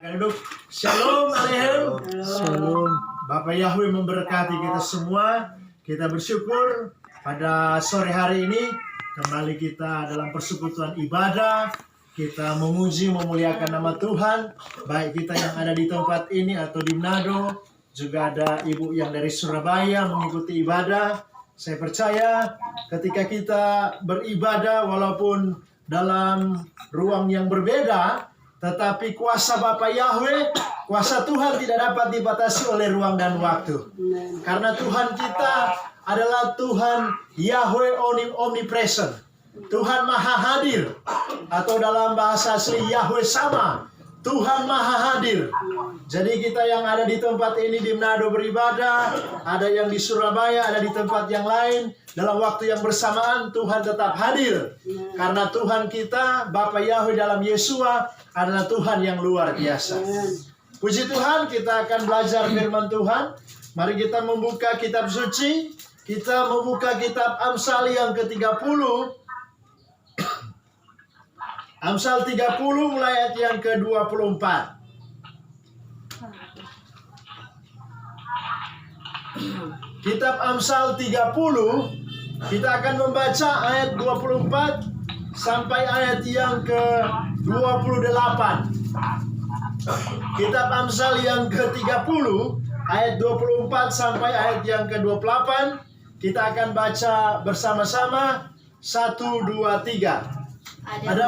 Hidup. Shalom Alehem. Shalom. Bapak Yahweh memberkati kita semua. Kita bersyukur pada sore hari ini kembali kita dalam persekutuan ibadah. Kita memuji, memuliakan nama Tuhan. Baik kita yang ada di tempat ini atau di Manado. Juga ada ibu yang dari Surabaya mengikuti ibadah. Saya percaya ketika kita beribadah walaupun dalam ruang yang berbeda, tetapi kuasa Bapa Yahweh, kuasa Tuhan tidak dapat dibatasi oleh ruang dan waktu. Karena Tuhan kita adalah Tuhan Yahweh omnipresent. Tuhan Maha Hadir. Atau dalam bahasa asli Yahweh sama. Tuhan Maha Hadir. Jadi kita yang ada di tempat ini di Manado beribadah, ada yang di Surabaya, ada di tempat yang lain, dalam waktu yang bersamaan Tuhan tetap hadir. Karena Tuhan kita, Bapa Yahweh dalam Yesua adalah Tuhan yang luar biasa. Puji Tuhan, kita akan belajar firman Tuhan. Mari kita membuka kitab suci. Kita membuka kitab Amsal yang ke-30. Amsal 30 mulai ayat yang ke-24. Kitab Amsal 30, kita akan membaca ayat 24 sampai ayat yang ke-28. Kitab Amsal yang ke-30, ayat 24 sampai ayat yang ke-28. Kita akan baca bersama-sama. 1, 2, 3. Ada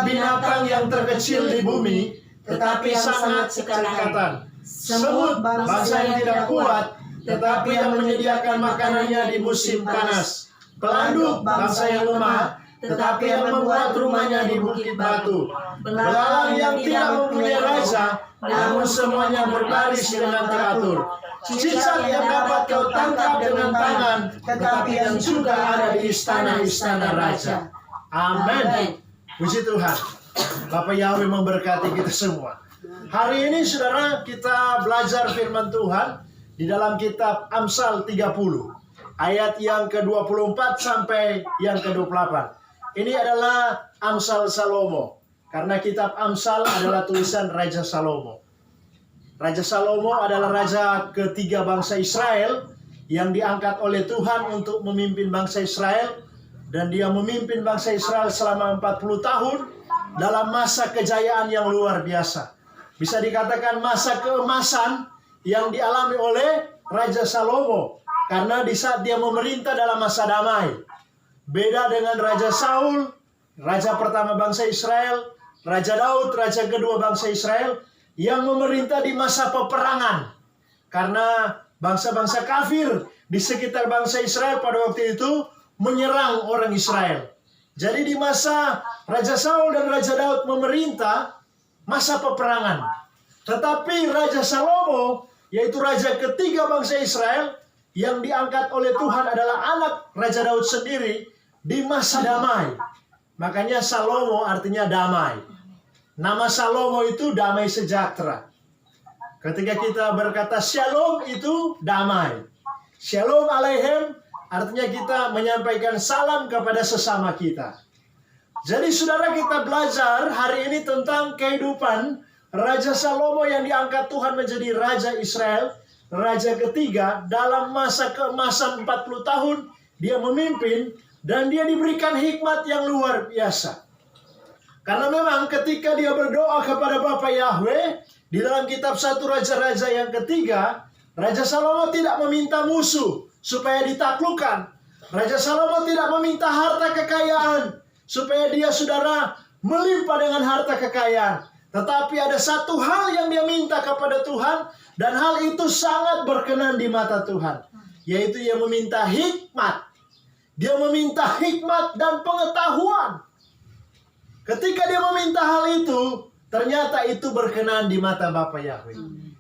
4 binatang yang terkecil di bumi, tetapi sangat sekatan. Semut, bangsa yang tidak kuat, tetapi yang menyediakan makanannya di musim panas. Pelanduk, bangsa yang lemah, tetapi yang membuat rumahnya di bukit batu. Belalang yang tidak mempunyai raja, namun semuanya berbaris dengan teratur. Cicak yang dapat kau tangkap dengan tangan, tetapi yang juga ada di istana-istana raja. Amin. Puji Tuhan. Bapak Yahweh memberkati kita semua. Hari ini saudara kita belajar firman Tuhan di dalam kitab Amsal 30. Ayat yang ke-24 sampai yang ke-28. Ini adalah Amsal Salomo. Karena kitab Amsal adalah tulisan Raja Salomo. Raja Salomo adalah raja ketiga bangsa Israel yang diangkat oleh Tuhan untuk memimpin bangsa Israel. Dan dia memimpin bangsa Israel selama 40 tahun dalam masa kejayaan yang luar biasa. Bisa dikatakan masa keemasan yang dialami oleh Raja Salomo. Karena di saat dia memerintah dalam masa damai. Beda dengan Raja Saul, raja pertama bangsa Israel, Raja Daud, raja kedua bangsa Israel, yang memerintah di masa peperangan. Karena bangsa-bangsa kafir di sekitar bangsa Israel pada waktu itu menyerang orang Israel. Jadi di masa Raja Saul dan Raja Daud memerintah, masa peperangan. Tetapi Raja Salomo, yaitu raja ketiga bangsa Israel, yang diangkat oleh Tuhan adalah anak Raja Daud sendiri di masa damai. Makanya Salomo artinya damai. Nama Salomo itu damai sejahtera. Ketika kita berkata shalom itu damai. Shalom Alehem artinya kita menyampaikan salam kepada sesama kita. Jadi saudara, kita belajar hari ini tentang kehidupan Raja Salomo yang diangkat Tuhan menjadi Raja Israel. Raja ketiga dalam masa keemasan 40 tahun. Dia memimpin dan dia diberikan hikmat yang luar biasa. Karena memang ketika dia berdoa kepada Bapa Yahweh di dalam kitab 1 Raja-Raja yang ketiga, Raja Salomo tidak meminta musuh supaya ditaklukkan. Raja Salomo tidak meminta harta kekayaan supaya dia saudara melimpah dengan harta kekayaan. Tetapi ada satu hal yang dia minta kepada Tuhan, dan hal itu sangat berkenan di mata Tuhan, yaitu dia meminta hikmat. Dia meminta hikmat dan pengetahuan. Ketika dia meminta hal itu, ternyata itu berkenan di mata Bapa Yahweh.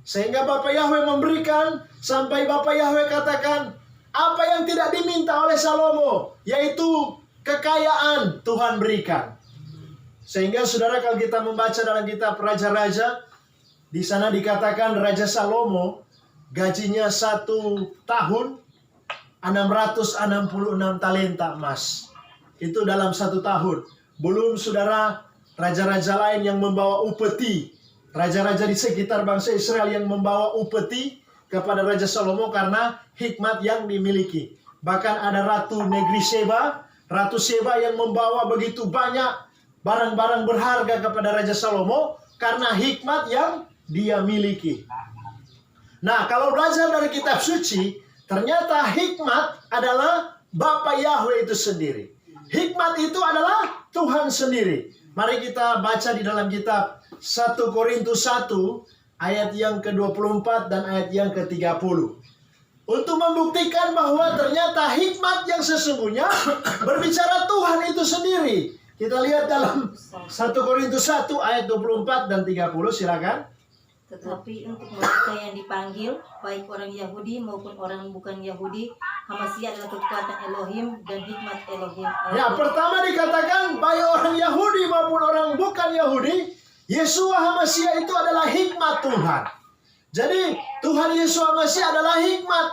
Sehingga Bapa Yahweh memberikan, sampai Bapa Yahweh katakan, apa yang tidak diminta oleh Salomo, yaitu kekayaan, Tuhan berikan. Sehingga saudara, kalau kita membaca dalam kitab Raja-Raja, di sana dikatakan Raja Salomo gajinya 1 tahun 666 talenta emas. Itu dalam 1 tahun. Belum saudara raja-raja lain yang membawa upeti, raja-raja di sekitar bangsa Israel yang membawa upeti kepada Raja Salomo karena hikmat yang dimiliki. Bahkan ada Ratu Negeri Sheba, Ratu Sheba yang membawa begitu banyak barang-barang berharga kepada Raja Salomo karena hikmat yang dia miliki. Nah, kalau belajar dari kitab suci, ternyata hikmat adalah Bapa Yahweh itu sendiri. Hikmat itu adalah Tuhan sendiri. Mari kita baca di dalam kitab 1 Korintus 1 ayat yang ke-24 dan ayat yang ke-30. Untuk membuktikan bahwa ternyata hikmat yang sesungguhnya berbicara Tuhan itu sendiri. Kita lihat dalam 1 Korintus 1 ayat 24 dan 30, silakan. Tetapi untuk mereka yang dipanggil, baik orang Yahudi maupun orang bukan Yahudi, Hamasiah adalah kekuatan Elohim dan hikmat Elohim. Ya, pertama dikatakan baik orang Yahudi maupun orang bukan Yahudi, Yeshua HaMashiach itu adalah hikmat Tuhan. Jadi Tuhan Yeshua HaMashiach adalah hikmat,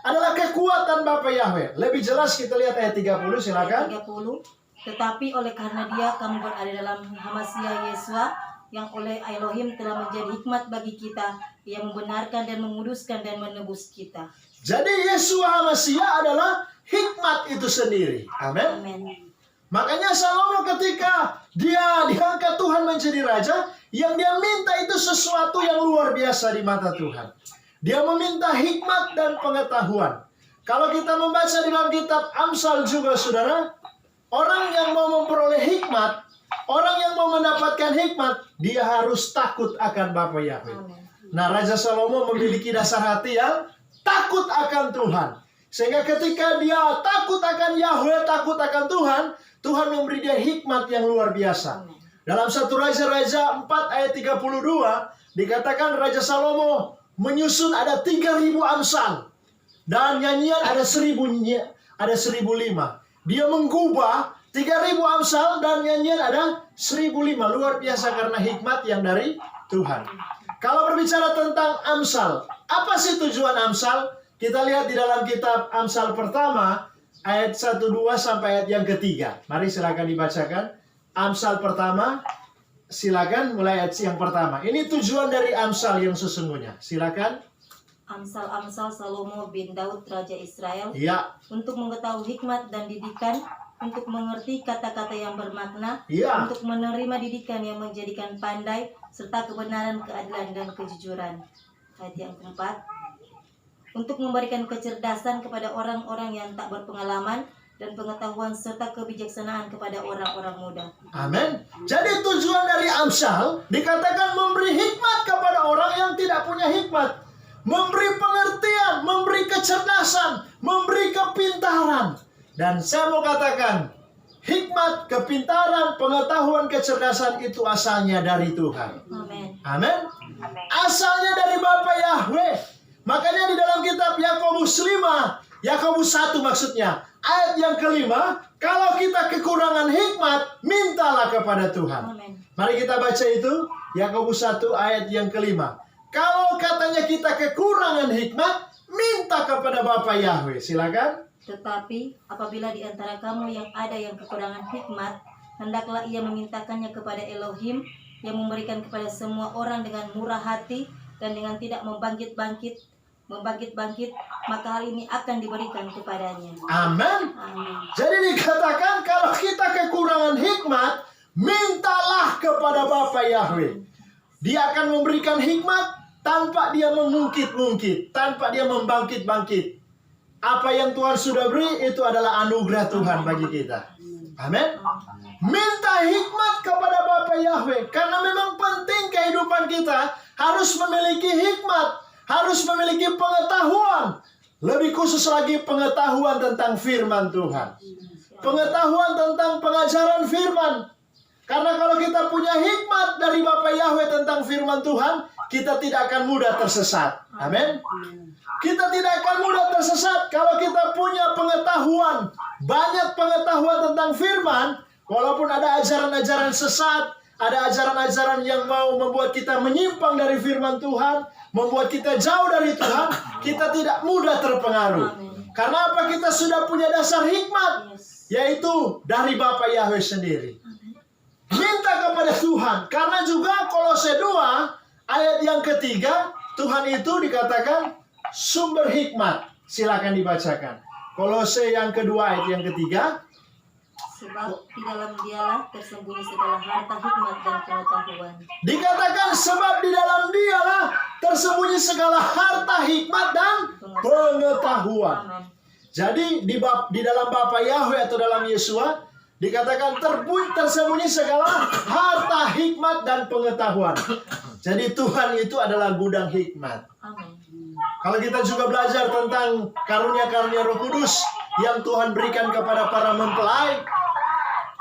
adalah kekuatan Bapa Yahweh. Lebih jelas kita lihat ayat 30, silakan. 30. Tetapi oleh karena dia kamu berada dalam HaMashiach Yeshua, yang oleh Elohim telah menjadi hikmat bagi kita, yang membenarkan dan menguduskan dan menebus kita. Jadi Yeshua HaMashiach adalah hikmat itu sendiri. Amin. Amin. Makanya Salomo ketika dia diangkat Tuhan menjadi raja, yang dia minta itu sesuatu yang luar biasa di mata Tuhan. Dia meminta hikmat dan pengetahuan. Kalau kita membaca di dalam kitab Amsal juga, saudara, orang yang mau memperoleh hikmat, orang yang mau mendapatkan hikmat, dia harus takut akan Bapa Yahweh. Nah, Raja Salomo memiliki dasar hati yang takut akan Tuhan. Sehingga ketika dia takut akan Yahweh, takut akan Tuhan, Tuhan memberi dia hikmat yang luar biasa. Dalam 1 Raja-Raja 4 ayat 32, dikatakan Raja Salomo menyusun ada 3.000 amsal. Dan nyanyian ada 1.005. Dia menggubah 3.000 amsal dan nyanyian ada 1.005. Luar biasa karena hikmat yang dari Tuhan. Kalau berbicara tentang amsal, apa sih tujuan amsal? Kita lihat di dalam kitab Amsal pertama, ayat 1-2 sampai ayat yang ketiga. Mari silakan dibacakan. Amsal pertama, silakan mulai ayat yang pertama. Ini tujuan dari amsal yang sesungguhnya. Silakan. Amsal-amsal Salomo bin Daud Raja Israel, Ya. untuk mengetahui hikmat dan didikan, untuk mengerti kata-kata yang bermakna, Ya. untuk menerima didikan yang menjadikan pandai, serta kebenaran, keadilan, dan kejujuran. Ayat yang keempat, untuk memberikan kecerdasan kepada orang-orang yang tak berpengalaman, dan pengetahuan serta kebijaksanaan kepada orang-orang muda. Amin. Jadi tujuan dari amsal dikatakan memberi hikmat kepada orang yang tidak punya hikmat. Memberi pengertian, memberi kecerdasan, memberi kepintaran. Dan saya mau katakan, hikmat, kepintaran, pengetahuan, kecerdasan itu asalnya dari Tuhan. Amin. Amin. Asalnya dari Bapa Yahweh. Makanya di dalam kitab Yakobus 5, Yakobus 1 maksudnya, ayat yang kelima, kalau kita kekurangan hikmat, mintalah kepada Tuhan. Amin. Mari kita baca itu, Yakobus 1 ayat yang kelima. Kalau katanya kita kekurangan hikmat, minta kepada Bapa Yahweh. Silakan. Tetapi apabila di antara kamu yang ada yang kekurangan hikmat, hendaklah ia memintakannya kepada Elohim, yang memberikan kepada semua orang dengan murah hati dan dengan tidak membangkit-bangkit, maka hal ini akan diberikan kepadanya. Amin. Amin. Jadi dikatakan kalau kita kekurangan hikmat, mintalah kepada Bapa Yahweh. Dia akan memberikan hikmat tanpa dia mengungkit-ungkit, tanpa dia membangkit-bangkit. Apa yang Tuhan sudah beri itu adalah anugerah Tuhan bagi kita. Amin. Minta hikmat kepada Bapa Yahweh, karena memang penting kehidupan kita harus memiliki hikmat, harus memiliki pengetahuan. Lebih khusus lagi pengetahuan tentang firman Tuhan. Pengetahuan tentang pengajaran firman. Karena kalau kita punya hikmat dari Bapa Yahweh tentang firman Tuhan, kita tidak akan mudah tersesat. Amin. Kita tidak akan mudah tersesat kalau kita punya pengetahuan, banyak pengetahuan tentang firman. Walaupun ada ajaran-ajaran sesat, ada ajaran-ajaran yang mau membuat kita menyimpang dari firman Tuhan, membuat kita jauh dari Tuhan, kita tidak mudah terpengaruh. Karena apa? Kita sudah punya dasar hikmat, yaitu dari Bapa Yahweh sendiri. Minta kepada Tuhan. Karena juga Kolose 2 ayat yang ketiga, Tuhan itu dikatakan sumber hikmat. Silakan dibacakan. Kolose yang kedua ayat yang ketiga. Sebab di dalam dialah tersembunyi segala harta hikmat dan pengetahuan. Dikatakan sebab di dalam dialah tersembunyi segala harta hikmat dan pengetahuan. Amin. Jadi di dalam Bapa Yahweh atau dalam Yesua dikatakan tersembunyi segala harta hikmat dan pengetahuan. Jadi Tuhan itu adalah gudang hikmat. Amin. Kalau kita juga belajar tentang karunia-karunia Roh Kudus yang Tuhan berikan kepada para mempelai,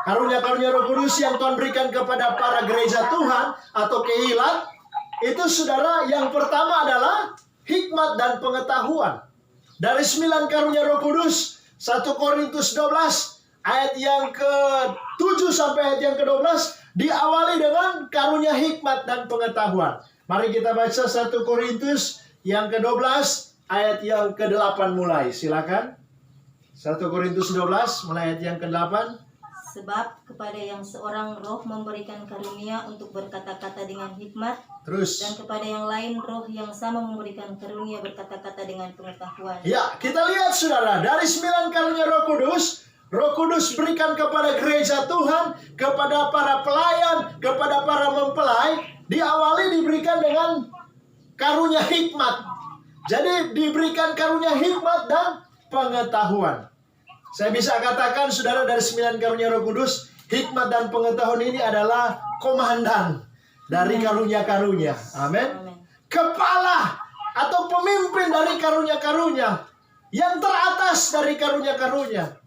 karunia-karunia Roh Kudus yang Tuhan berikan kepada para gereja Tuhan atau kehilat, itu saudara, yang pertama adalah hikmat dan pengetahuan. Dari 9 karunia Roh Kudus, 1 Korintus 12 ayat yang ke-7 sampai ayat yang ke-12 diawali dengan karunia hikmat dan pengetahuan. Mari kita baca 1 Korintus yang ke-12 ayat yang ke-8 mulai. Silakan. 1 Korintus 12 mulai ayat yang ke-8. Sebab kepada yang seorang roh memberikan karunia untuk berkata-kata dengan hikmat, Terus. dan kepada yang lain roh yang sama memberikan karunia berkata-kata dengan pengetahuan. Ya, kita lihat saudara, dari 9 karunia Roh Kudus berikan kepada gereja Tuhan, kepada para pelayan, kepada para mempelai, diawali diberikan dengan karunia hikmat. Jadi diberikan karunia hikmat dan pengetahuan. Saya bisa katakan saudara, dari 9 karunia Roh Kudus, hikmat dan pengetahuan ini adalah komandan dari karunia-karunia. Amin. Amin. Kepala atau pemimpin dari karunia-karunia, yang teratas dari karunia-karunia.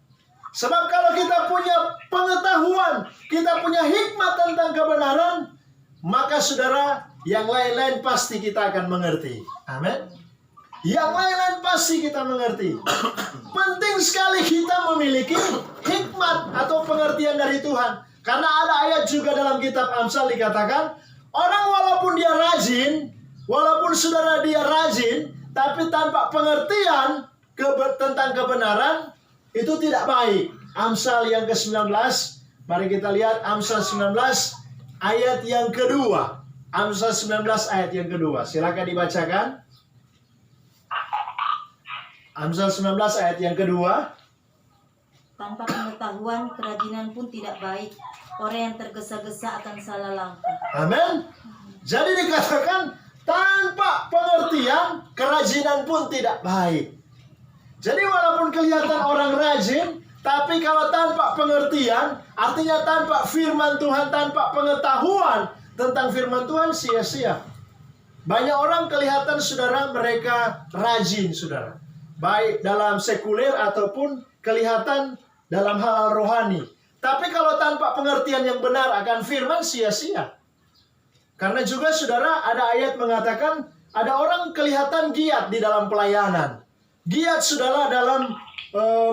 Sebab kalau kita punya pengetahuan, kita punya hikmat tentang kebenaran, maka saudara, yang lain-lain pasti kita akan mengerti. Amin. Yang lain-lain pasti kita mengerti. Penting sekali kita memiliki hikmat atau pengertian dari Tuhan. Karena ada ayat juga dalam kitab Amsal dikatakan, orang walaupun dia rajin, walaupun saudara dia rajin, tapi tanpa pengertian tentang kebenaran, itu tidak baik. Amsal yang ke-19, mari kita lihat Amsal 19 ayat yang kedua. Amsal 19 ayat yang kedua. Silakan dibacakan. Amsal 19 ayat yang kedua. Tanpa pengetahuan, kerajinan pun tidak baik. Orang yang tergesa-gesa akan salah langkah. Amin. Jadi dikatakan tanpa pengertian, kerajinan pun tidak baik. Jadi walaupun kelihatan orang rajin, tapi kalau tanpa pengertian, artinya tanpa firman Tuhan, tanpa pengetahuan tentang firman Tuhan, sia-sia. Banyak orang kelihatan saudara, mereka rajin saudara, baik dalam sekuler ataupun kelihatan dalam hal rohani. Tapi kalau tanpa pengertian yang benar akan firman, sia-sia. Karena juga saudara, ada ayat mengatakan ada orang kelihatan giat di dalam pelayanan. Giat saudara dalam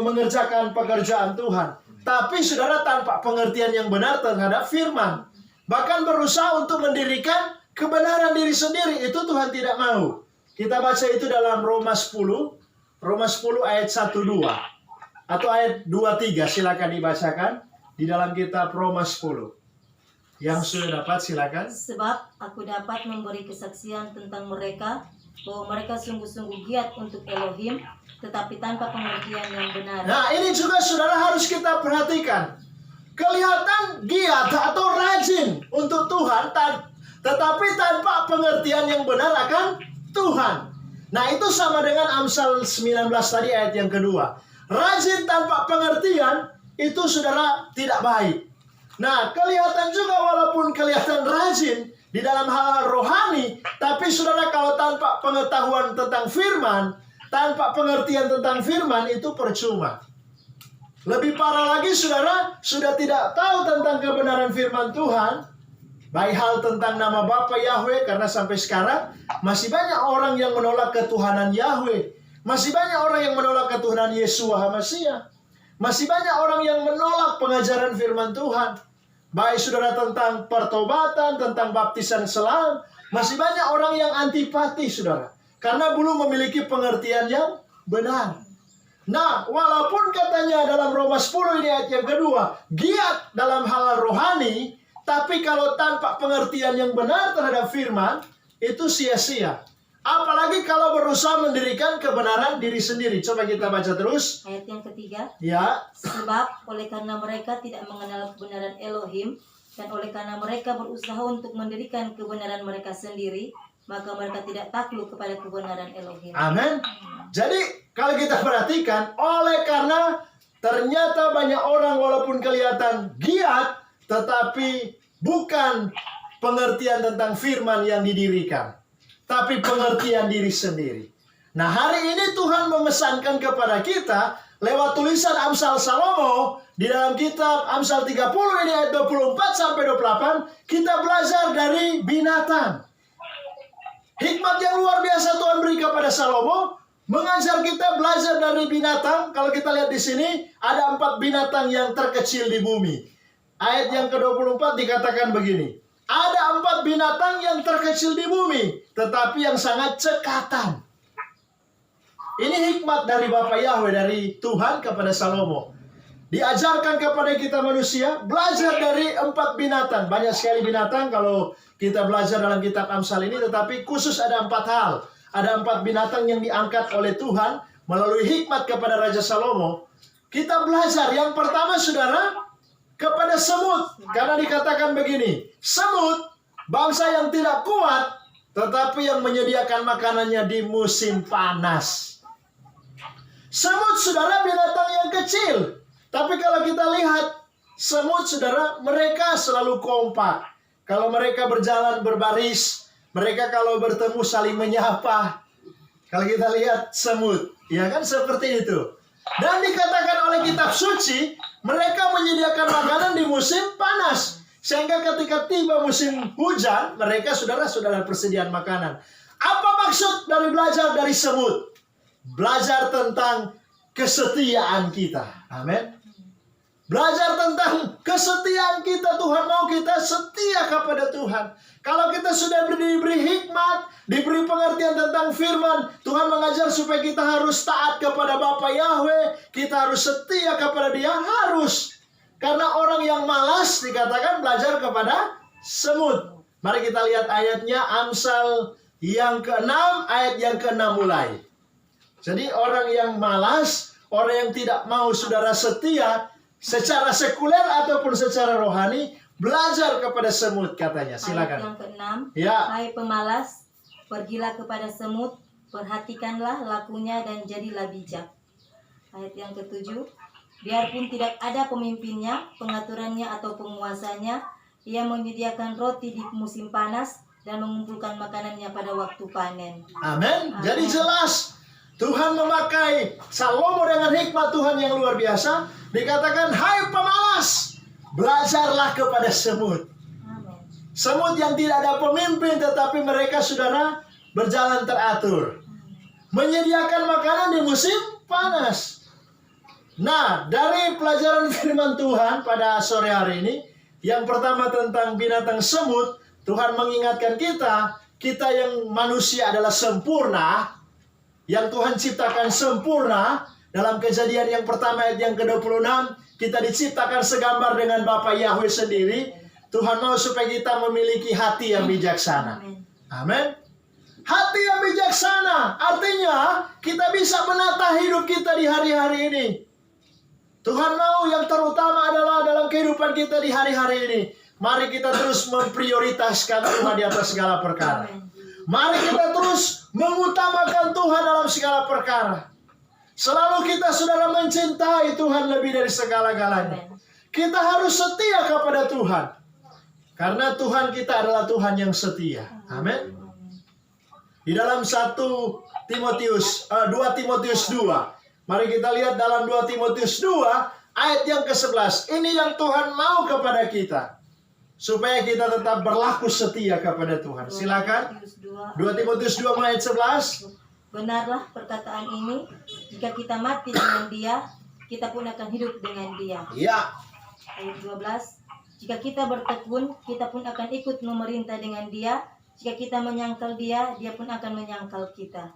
mengerjakan pekerjaan Tuhan. Tapi saudara tanpa pengertian yang benar terhadap firman. Bahkan berusaha untuk mendirikan kebenaran diri sendiri. Itu Tuhan tidak mau. Kita baca itu dalam Roma 10. Roma 10 ayat 1-2 atau ayat 2-3, silakan dibacakan di dalam kitab Roma 10. Yang sudah dapat silakan. Sebab aku dapat memberi kesaksian tentang mereka bahwa mereka sungguh-sungguh giat untuk Elohim, tetapi tanpa pengertian yang benar. Nah, ini juga saudara harus kita perhatikan. Kelihatan giat atau rajin untuk Tuhan, tetapi tanpa pengertian yang benar akan Tuhan. Nah, itu sama dengan Amsal 19 tadi ayat yang kedua. Rajin tanpa pengertian, itu saudara tidak baik. Nah, kelihatan juga walaupun kelihatan rajin di dalam hal rohani, tapi saudara kalau tanpa pengetahuan tentang firman, tanpa pengertian tentang firman, itu percuma. Lebih parah lagi saudara, sudah tidak tahu tentang kebenaran firman Tuhan, baik hal tentang nama Bapa Yahweh, karena sampai sekarang masih banyak orang yang menolak ketuhanan Yahweh. Masih banyak orang yang menolak ketuhanan Yeshua HaMashiach. Masih banyak orang yang menolak pengajaran firman Tuhan. Baik saudara tentang pertobatan, tentang baptisan selam. Masih banyak orang yang antipati saudara. Karena belum memiliki pengertian yang benar. Nah, walaupun katanya dalam Roma 10 ini ayat yang kedua, giat dalam hal rohani, tapi kalau tanpa pengertian yang benar terhadap firman, itu sia-sia. Apalagi kalau berusaha mendirikan kebenaran diri sendiri. Coba kita baca terus. Ayat yang ketiga. Ya. Sebab oleh karena mereka tidak mengenal kebenaran Elohim, dan oleh karena mereka berusaha untuk mendirikan kebenaran mereka sendiri, maka mereka tidak takluk kepada kebenaran Elohim. Amin. Jadi kalau kita perhatikan, oleh karena ternyata banyak orang walaupun kelihatan giat, tetapi bukan pengertian tentang firman yang didirikan, tapi pengertian diri sendiri. Nah, hari ini Tuhan memesankan kepada kita lewat tulisan Amsal Salomo di dalam kitab Amsal 30 ini ayat 24 sampai 28, kita belajar dari binatang. Hikmat yang luar biasa Tuhan beri kepada Salomo, mengajar kita belajar dari binatang. Kalau kita lihat di sini, ada 4 binatang yang terkecil di bumi. Ayat yang ke-24 dikatakan begini. Ada 4 binatang yang terkecil di bumi, tetapi yang sangat cekatan. Ini hikmat dari Bapa Yahweh, dari Tuhan kepada Salomo. Diajarkan kepada kita manusia, belajar dari 4 binatang. Banyak sekali binatang kalau kita belajar dalam kitab Amsal ini, tetapi khusus ada 4 hal. Ada 4 binatang yang diangkat oleh Tuhan melalui hikmat kepada Raja Salomo. Kita belajar, yang pertama saudara, kepada semut. Karena dikatakan begini, semut, bangsa yang tidak kuat, tetapi yang menyediakan makanannya di musim panas. Semut, saudara, binatang yang kecil. Tapi kalau kita lihat, semut, saudara, mereka selalu kompak. Kalau mereka berjalan berbaris, mereka kalau bertemu saling menyapa. Kalau kita lihat semut, ya kan seperti itu. Dan dikatakan oleh kitab suci, mereka menyediakan makanan di musim panas. Sehingga ketika tiba musim hujan, mereka saudara-saudara persediaan makanan. Apa maksud dari belajar dari semut? Belajar tentang kesetiaan kita. Amin. Belajar tentang kesetiaan kita. Tuhan mau kita setia kepada Tuhan. Kalau kita sudah diberi hikmat, diberi pengertian tentang firman, Tuhan mengajar supaya kita harus taat kepada Bapa Yahweh, kita harus setia kepada Dia, harus. Karena orang yang malas dikatakan belajar kepada semut. Mari kita lihat ayatnya, Amsal yang ke-6, ayat yang ke-6 mulai. Jadi orang yang malas, orang yang tidak mau saudara setia, secara sekuler ataupun secara rohani, belajar kepada semut katanya. Silakan. Ayat yang ke-6. Ya. Hai pemalas, pergilah kepada semut, perhatikanlah lakunya dan jadilah bijak. Ayat yang ke-7. Biarpun tidak ada pemimpinnya, pengaturannya atau penguasanya, ia menyediakan roti di musim panas dan mengumpulkan makanannya pada waktu panen. Amin. Jadi jelas Tuhan memakai Salomo dengan hikmat Tuhan yang luar biasa. Dikatakan, hai pemalas, belajarlah kepada semut. Amin. Semut yang tidak ada pemimpin, tetapi mereka saudara berjalan teratur. Menyediakan makanan di musim panas. Nah, dari pelajaran firman Tuhan pada sore hari ini, yang pertama tentang binatang semut, Tuhan mengingatkan kita, kita yang manusia adalah sempurna, yang Tuhan ciptakan sempurna. Dalam Kejadian yang pertama ayat yang ke-26, kita diciptakan segambar dengan Bapa Yahweh sendiri. Tuhan mau supaya kita memiliki hati yang bijaksana. Amin. Hati yang bijaksana artinya kita bisa menata hidup kita di hari-hari ini. Tuhan mau yang terutama adalah dalam kehidupan kita di hari-hari ini, mari kita terus memprioritaskan Tuhan di atas segala perkara. Mari kita terus mengutamakan Tuhan dalam segala perkara. Selalu kita saudara mencintai Tuhan lebih dari segala-galanya. Kita harus setia kepada Tuhan. Karena Tuhan kita adalah Tuhan yang setia. Amin. Di dalam 2 Timotius 2. Mari kita lihat dalam 2 Timotius 2 ayat yang ke-11. Ini yang Tuhan mau kepada kita, supaya kita tetap berlaku setia kepada Tuhan. Silakan. 2 Timotius 2 ayat 11. Benarlah perkataan ini, jika kita mati dengan Dia, kita pun akan hidup dengan Dia. Ya. Ayat 12. Jika kita bertekun, kita pun akan ikut memerintah dengan Dia. Jika kita menyangkal Dia, Dia pun akan menyangkal kita.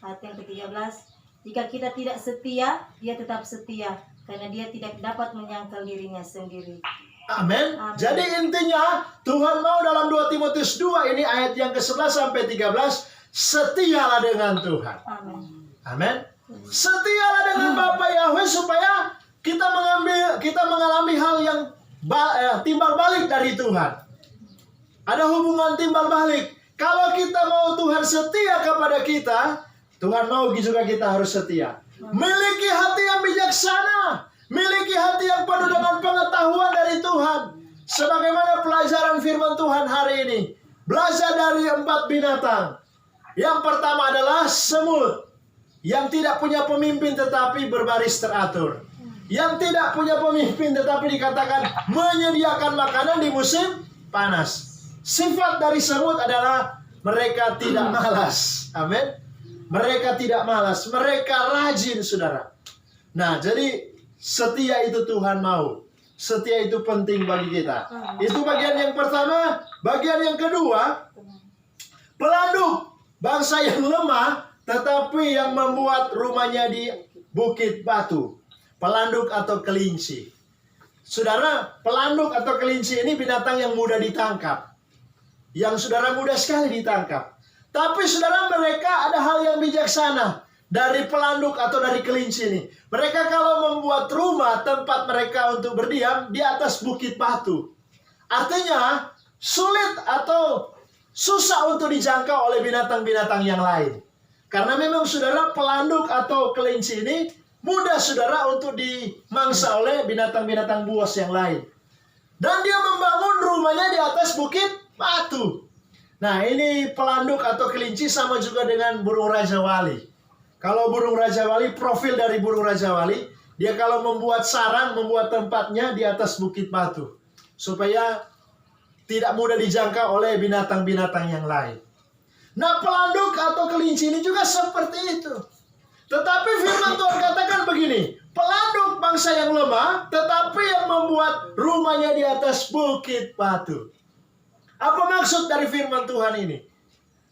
Ayat yang ke-13. Jika kita tidak setia, Dia tetap setia, karena Dia tidak dapat menyangkal dirinya sendiri. Amin. Amin. Jadi intinya Tuhan mau dalam 2 Timotius 2 ini ayat yang ke-11 sampai 13, setialah dengan Tuhan. Amin. Amin. Setialah dengan Bapa Yahweh supaya kita mengalami hal yang timbal balik dari Tuhan. Ada hubungan timbal balik. Kalau kita mau Tuhan setia kepada kita, Tuhan mau juga kita harus setia. Miliki hati yang bijaksana, miliki hati yang penuh dengan pengetahuan dari Tuhan. Sebagaimana pelajaran firman Tuhan hari ini, belajar dari 4 binatang. Yang pertama adalah semut, yang tidak punya pemimpin tetapi berbaris teratur. Yang tidak punya pemimpin tetapi dikatakan menyediakan makanan di musim panas. Sifat dari semut adalah mereka tidak malas. Amin. Mereka tidak malas, mereka rajin, saudara. Nah, jadi setia itu Tuhan mau. Setia itu penting bagi kita. Itu bagian yang pertama. Bagian yang kedua, pelanduk, bangsa yang lemah tetapi yang membuat rumahnya di bukit batu. Pelanduk atau kelinci. Saudara, pelanduk atau kelinci ini binatang yang mudah ditangkap. Yang saudara mudah sekali ditangkap. Tapi saudara, mereka ada hal yang bijaksana dari pelanduk atau dari kelinci ini. Mereka kalau membuat rumah tempat mereka untuk berdiam di atas bukit batu. Artinya sulit atau susah untuk dijangkau oleh binatang-binatang yang lain. Karena memang saudara, pelanduk atau kelinci ini mudah saudara untuk dimangsa oleh binatang-binatang buas yang lain. Dan dia membangun rumahnya di atas bukit batu. Nah, ini pelanduk atau kelinci sama juga dengan burung Raja Wali. Kalau burung Raja Wali, profil dari burung Raja Wali, dia kalau membuat sarang, membuat tempatnya di atas bukit batu. Supaya tidak mudah dijangkau oleh binatang-binatang yang lain. Nah, pelanduk atau kelinci ini juga seperti itu. Tetapi firman Tuhan katakan begini, pelanduk bangsa yang lemah, tetapi yang membuat rumahnya di atas bukit batu. Apa maksud dari firman Tuhan ini?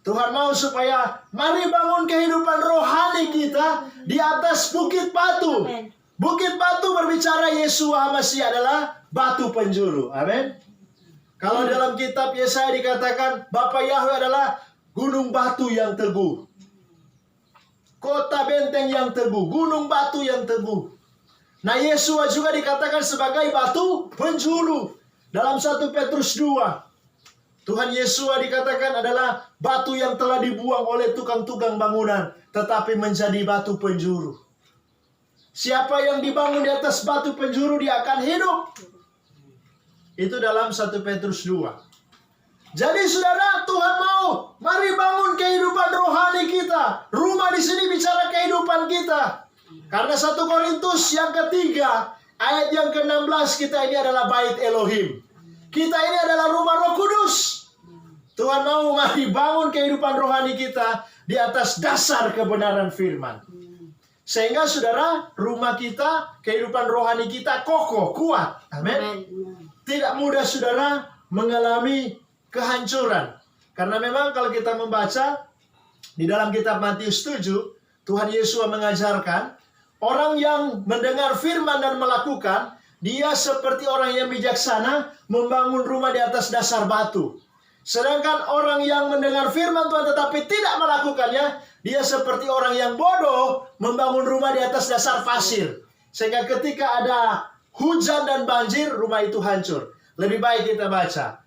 Tuhan mau supaya mari bangun kehidupan rohani kita di atas bukit batu. Amen. Bukit batu berbicara Yesua Masih adalah batu penjuru. Amin. Kalau dalam kitab Yesaya dikatakan Bapa Yahweh adalah gunung batu yang teguh. Kota benteng yang teguh, gunung batu yang teguh. Nah, Yesua juga dikatakan sebagai batu penjuru. Dalam 1 Petrus 2. Tuhan Yesua dikatakan adalah batu yang telah dibuang oleh tukang-tukang bangunan, tetapi menjadi batu penjuru. Siapa yang dibangun di atas batu penjuru, dia akan hidup. Itu dalam 1 Petrus 2. Jadi saudara, Tuhan mau, mari bangun kehidupan rohani kita. Rumah di sini bicara kehidupan kita. Karena 1 Korintus yang ketiga, ayat yang ke-16, kita ini adalah bait Elohim. Kita ini adalah rumah Roh Kudus. Tuhan mau mari bangun kehidupan rohani kita di atas dasar kebenaran firman. Sehingga saudara, rumah kita, kehidupan rohani kita kokoh, kuat. Amin. Tidak mudah saudara mengalami kehancuran. Karena memang kalau kita membaca di dalam kitab Matius 7, Tuhan Yesus mengajarkan orang yang mendengar firman dan melakukan, dia seperti orang yang bijaksana membangun rumah di atas dasar batu. Sedangkan orang yang mendengar firman Tuhan tetapi tidak melakukannya, dia seperti orang yang bodoh membangun rumah di atas dasar pasir. Sehingga ketika ada hujan dan banjir, rumah itu hancur. Lebih baik kita baca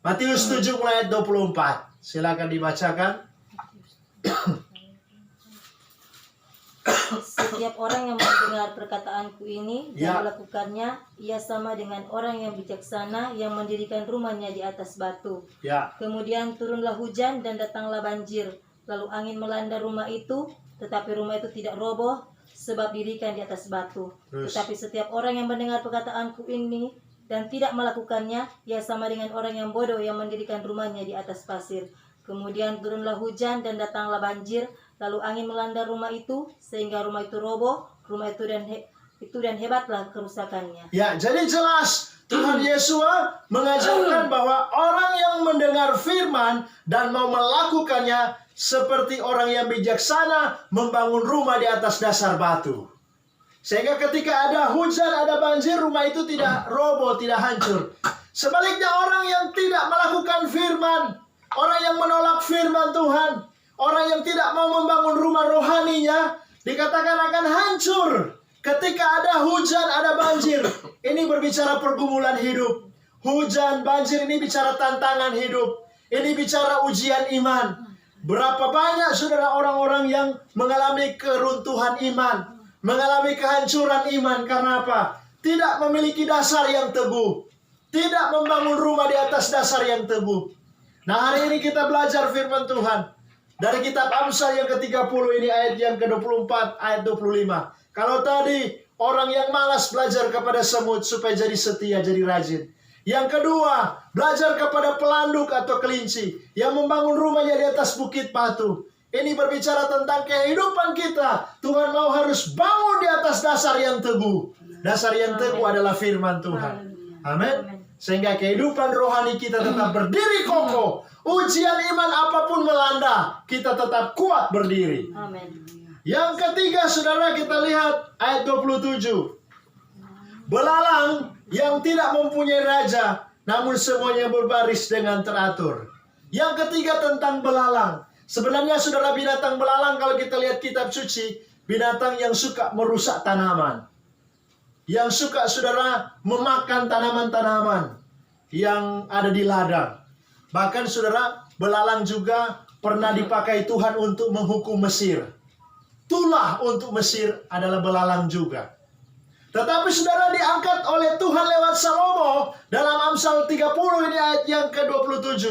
Matius 7 mulai ayat 24. Silakan dibacakan. Setiap orang yang mendengar perkataanku ini dan Ya. melakukannya, ia sama dengan orang yang bijaksana yang mendirikan rumahnya di atas batu. Ya, Kemudian turunlah hujan dan datanglah banjir. Lalu angin melanda rumah itu, tetapi rumah itu tidak roboh sebab didirikan di atas batu. Terus. Tetapi setiap orang yang mendengar perkataanku ini dan tidak melakukannya, ia sama dengan orang yang bodoh yang mendirikan rumahnya di atas pasir. Kemudian turunlah hujan dan datanglah banjir, lalu angin melanda rumah itu sehingga rumah itu roboh, rumah itu dan hebatlah kerusakannya. ya, jadi jelas Tuhan Yesus mengajarkan bahwa orang yang mendengar firman dan mau melakukannya seperti orang yang bijaksana membangun rumah di atas dasar batu. Sehingga ketika ada hujan, ada banjir, rumah itu tidak roboh, tidak hancur. Sebaliknya orang yang tidak melakukan firman, orang yang menolak firman Tuhan, orang yang tidak mau membangun rumah rohaninya, dikatakan akan hancur. Ketika ada hujan, ada banjir. Ini berbicara pergumulan hidup. Hujan, banjir ini bicara tantangan hidup. Ini bicara ujian iman. Berapa banyak saudara orang-orang yang mengalami keruntuhan iman, mengalami kehancuran iman karena apa? Tidak memiliki dasar yang teguh. Tidak membangun rumah di atas dasar yang teguh. Nah, hari ini kita belajar firman Tuhan. Dari kitab Amsal yang ke-30 ini ayat yang ke-24, ayat 25. Kalau tadi orang yang malas belajar kepada semut supaya jadi setia, jadi rajin. Yang kedua, belajar kepada pelanduk atau kelinci yang membangun rumahnya di atas bukit batu. Ini berbicara tentang kehidupan kita. Tuhan mau harus bangun di atas dasar yang teguh. Dasar yang teguh adalah firman Tuhan. Amin. Sehingga kehidupan rohani kita tetap berdiri kokoh. Ujian iman apapun melanda, kita tetap kuat berdiri. Amin. Yang ketiga, saudara, kita lihat ayat 27. Belalang yang tidak mempunyai raja, namun semuanya berbaris dengan teratur. Yang ketiga tentang belalang. Sebenarnya saudara, binatang belalang kalau kita lihat kitab suci, binatang yang suka merusak tanaman. Yang suka saudara memakan tanaman-tanaman yang ada di ladang. Bahkan saudara, belalang juga pernah dipakai Tuhan untuk menghukum Mesir. Tulah untuk Mesir adalah belalang juga. Tetapi saudara, diangkat oleh Tuhan lewat Salomo dalam Amsal 30 ini ayat yang ke-27.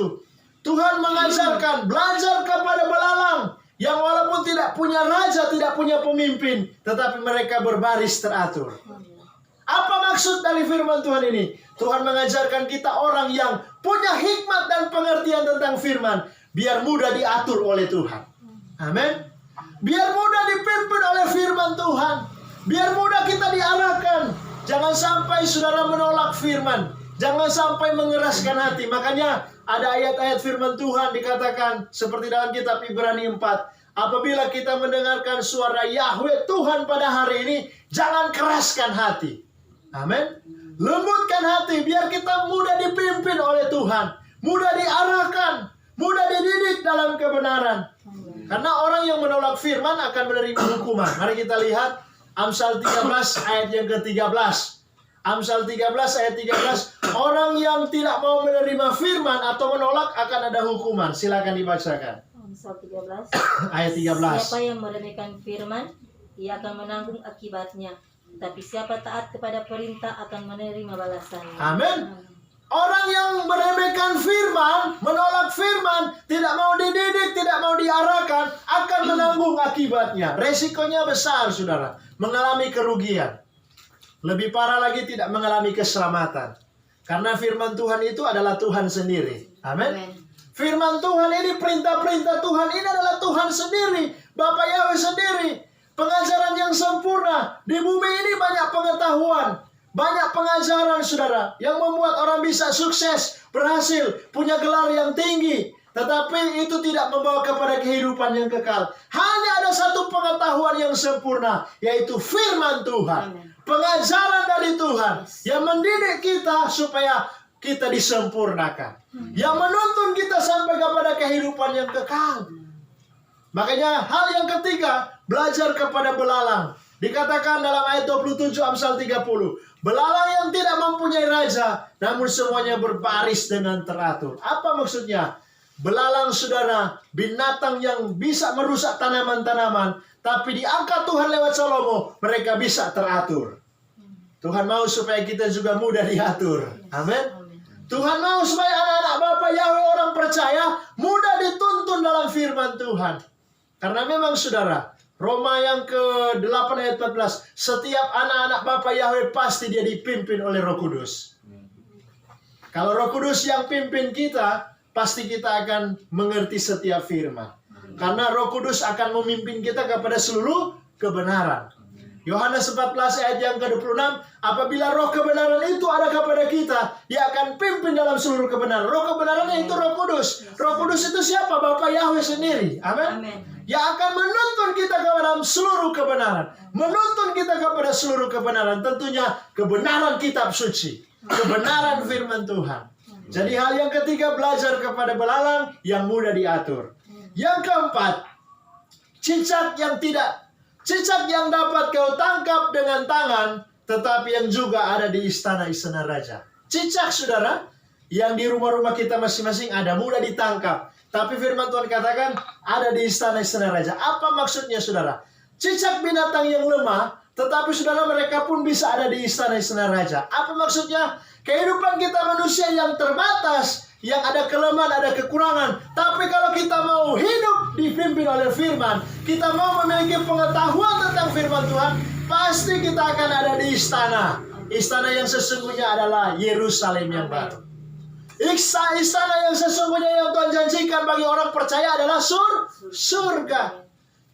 Tuhan mengajarkan belajar kepada belalang yang walaupun tidak punya raja, tidak punya pemimpin, tetapi mereka berbaris teratur. Apa maksud dari firman Tuhan ini? Tuhan mengajarkan kita orang yang punya hikmat dan pengertian tentang firman, biar mudah diatur oleh Tuhan. Amin. Biar mudah dipimpin oleh firman Tuhan. Biar mudah kita diarahkan. Jangan sampai saudara menolak firman. Jangan sampai mengeraskan hati. Makanya ada ayat-ayat firman Tuhan dikatakan seperti dalam kitab Ibrani 4. Apabila kita mendengarkan suara Yahweh Tuhan pada hari ini, jangan keraskan hati. Amin. Lembutkan hati biar kita mudah dipimpin oleh Tuhan. Mudah diarahkan. Mudah dididik dalam kebenaran. Karena orang yang menolak firman akan menerima hukuman. Mari kita lihat Amsal 13 ayat yang ke-13. Amsal 13 ayat 13. Orang yang tidak mau menerima firman atau menolak akan ada hukuman. Silakan dibacakan. Amsal 13 ayat 13. Siapa yang meremehkan firman, ia akan menanggung akibatnya. Tapi siapa taat kepada perintah akan menerima balasannya. Amin. Orang yang meremehkan firman, menolak firman, tidak mau dididik, tidak mau diarahkan, akan menanggung akibatnya. Resikonya besar, saudara. Mengalami kerugian. Lebih parah lagi, tidak mengalami keselamatan. Karena firman Tuhan itu adalah Tuhan sendiri. Amin. Firman Tuhan ini, perintah-perintah Tuhan ini adalah Tuhan sendiri. Bapa Yahweh sendiri. Pengajaran yang sempurna. Di bumi ini banyak pengetahuan. Banyak pengajaran, saudara, yang membuat orang bisa sukses, berhasil, punya gelar yang tinggi. Tetapi itu tidak membawa kepada kehidupan yang kekal. Hanya ada satu pengetahuan yang sempurna, yaitu firman Tuhan. Pengajaran dari Tuhan yang mendidik kita supaya kita disempurnakan. Yang menuntun kita sampai kepada kehidupan yang kekal. Makanya hal yang ketiga, belajar kepada belalang. Dikatakan dalam ayat 27 Amsal 30. Belalang yang tidak mempunyai raja, namun semuanya berbaris dengan teratur. Apa maksudnya? Belalang, saudara, binatang yang bisa merusak tanaman-tanaman, tapi diangkat Tuhan lewat Salomo, mereka bisa teratur. Tuhan mau supaya kita juga mudah diatur. Amin. Tuhan mau supaya anak-anak Bapa Yahweh orang percaya mudah dituntun dalam firman Tuhan. Karena memang, saudara, Roma yang ke-8 ayat 14. Setiap anak-anak Bapa Yahweh pasti dia dipimpin oleh Roh Kudus. Kalau Roh Kudus yang pimpin kita, pasti kita akan mengerti setiap firman. Karena Roh Kudus akan memimpin kita kepada seluruh kebenaran. Yohanes 14 ayat yang ke-26, apabila roh kebenaran itu ada kepada kita, Dia akan pimpin dalam seluruh kebenaran. Roh kebenarannya itu Roh Kudus. Roh Kudus itu siapa? Bapa Yahweh sendiri. Amin. Yang akan menuntun kita ke dalam seluruh kebenaran. Menuntun kita kepada seluruh kebenaran. Tentunya kebenaran kitab suci. Kebenaran firman Tuhan. Jadi hal yang ketiga, belajar kepada belalang yang mudah diatur. Yang keempat, cicak yang dapat kau tangkap dengan tangan, tetapi yang juga ada di istana-istana raja. Cicak, saudara, yang di rumah-rumah kita masing-masing ada, mudah ditangkap. Tapi firman Tuhan katakan ada di istana-istana raja. Apa maksudnya, saudara? Cicak binatang yang lemah, tetapi saudara, mereka pun bisa ada di istana-istana raja. Apa maksudnya? Kehidupan kita manusia yang terbatas, yang ada kelemahan, ada kekurangan. Tapi kalau kita mau hidup dipimpin oleh firman, kita mau memiliki pengetahuan tentang firman Tuhan, pasti kita akan ada di istana. Istana yang sesungguhnya adalah Yerusalem yang baru. Istana yang sesungguhnya yang Tuhan janjikan bagi orang percaya adalah surga.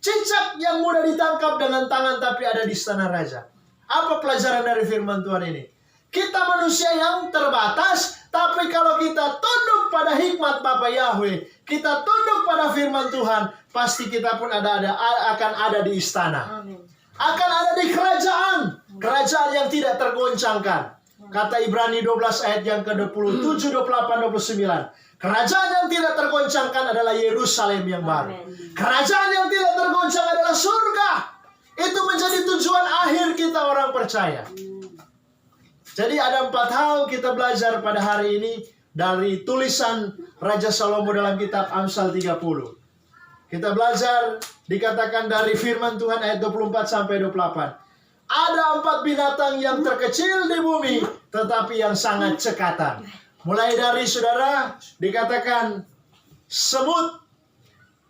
Cicak yang mudah ditangkap dengan tangan tapi ada di istana raja. Apa pelajaran dari firman Tuhan ini? Kita manusia yang terbatas, tapi kalau kita tunduk pada hikmat Bapa Yahweh, kita tunduk pada firman Tuhan, pasti kita pun akan ada di istana. Akan ada di kerajaan yang tidak tergoncangkan. Kata Ibrani 12 ayat yang ke-27, 28, 29. Kerajaan yang tidak tergoncangkan adalah Yerusalem yang baru. Kerajaan yang tidak tergoncang adalah surga. Itu menjadi tujuan akhir kita orang percaya. Jadi ada 4 hal kita belajar pada hari ini dari tulisan Raja Salomo dalam kitab Amsal 30. Kita belajar dikatakan dari firman Tuhan ayat 24 sampai 28. Ada 4 binatang yang terkecil di bumi, tetapi yang sangat cekatan. Mulai dari saudara dikatakan semut,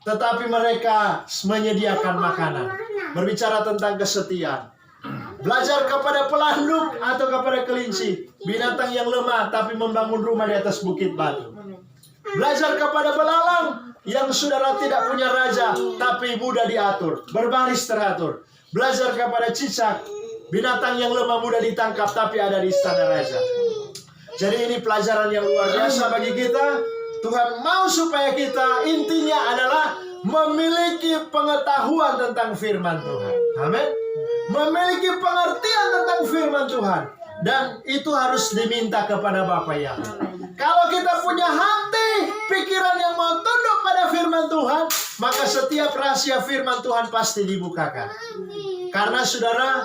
tetapi mereka menyediakan makanan. Berbicara tentang kesetiaan. Belajar kepada pelanduk atau kepada kelinci, binatang yang lemah tapi membangun rumah di atas bukit batu. Belajar kepada belalang yang saudara tidak punya raja tapi mudah diatur, berbaris teratur. Belajar kepada cicak, binatang yang lemah mudah ditangkap tapi ada di istana raja. Jadi ini pelajaran yang luar biasa bagi kita. Tuhan mau supaya kita intinya adalah memiliki pengetahuan tentang firman Tuhan. Amin. Memiliki pengertian tentang firman Tuhan. Dan itu harus diminta kepada Bapa Yahweh. Kalau kita punya hati, pikiran yang mau tunduk pada firman Tuhan, maka setiap rahasia firman Tuhan pasti dibukakan. Karena saudara,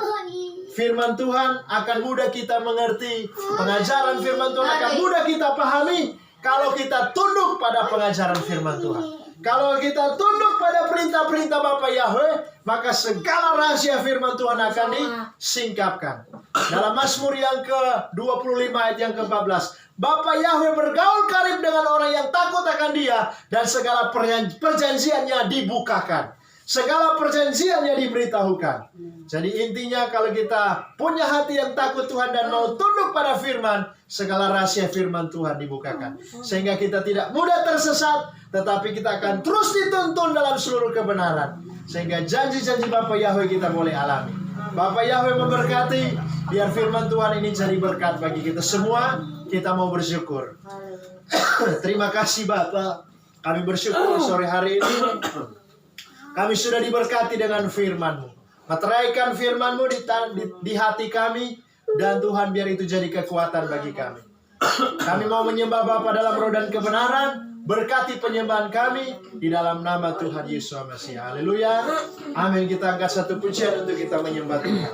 firman Tuhan akan mudah kita mengerti. Pengajaran firman Tuhan akan mudah kita pahami kalau kita tunduk pada pengajaran firman Tuhan. Kalau kita tunduk pada perintah-perintah Bapa Yahweh, maka segala rahasia firman Tuhan akan disingkapkan. Dalam Mazmur yang ke-25 ayat yang ke-14, Bapa Yahweh bergaul karib dengan orang yang takut akan Dia, dan segala perjanjiannya dibukakan. Segala perjanjiannya diberitahukan. Jadi intinya kalau kita punya hati yang takut Tuhan dan mau tunduk pada firman, segala rahasia firman Tuhan dibukakan. Sehingga kita tidak mudah tersesat, tetapi kita akan terus dituntun dalam seluruh kebenaran. Sehingga janji-janji Bapa Yahweh kita boleh alami. Bapa Yahweh memberkati, biar firman Tuhan ini jadi berkat bagi kita semua. Kita mau bersyukur. Terima kasih Bapa. Kami bersyukur sore hari ini. Kami sudah diberkati dengan firman-Mu. Meteraikan firman-Mu di hati kami. Dan Tuhan biar itu jadi kekuatan bagi kami. Kami mau menyembah Bapa dalam roh dan kebenaran. Berkati penyembahan kami di dalam nama Tuhan Yesus Mesias. Haleluya. Amin. Kita angkat satu pujian untuk kita menyembah Tuhan.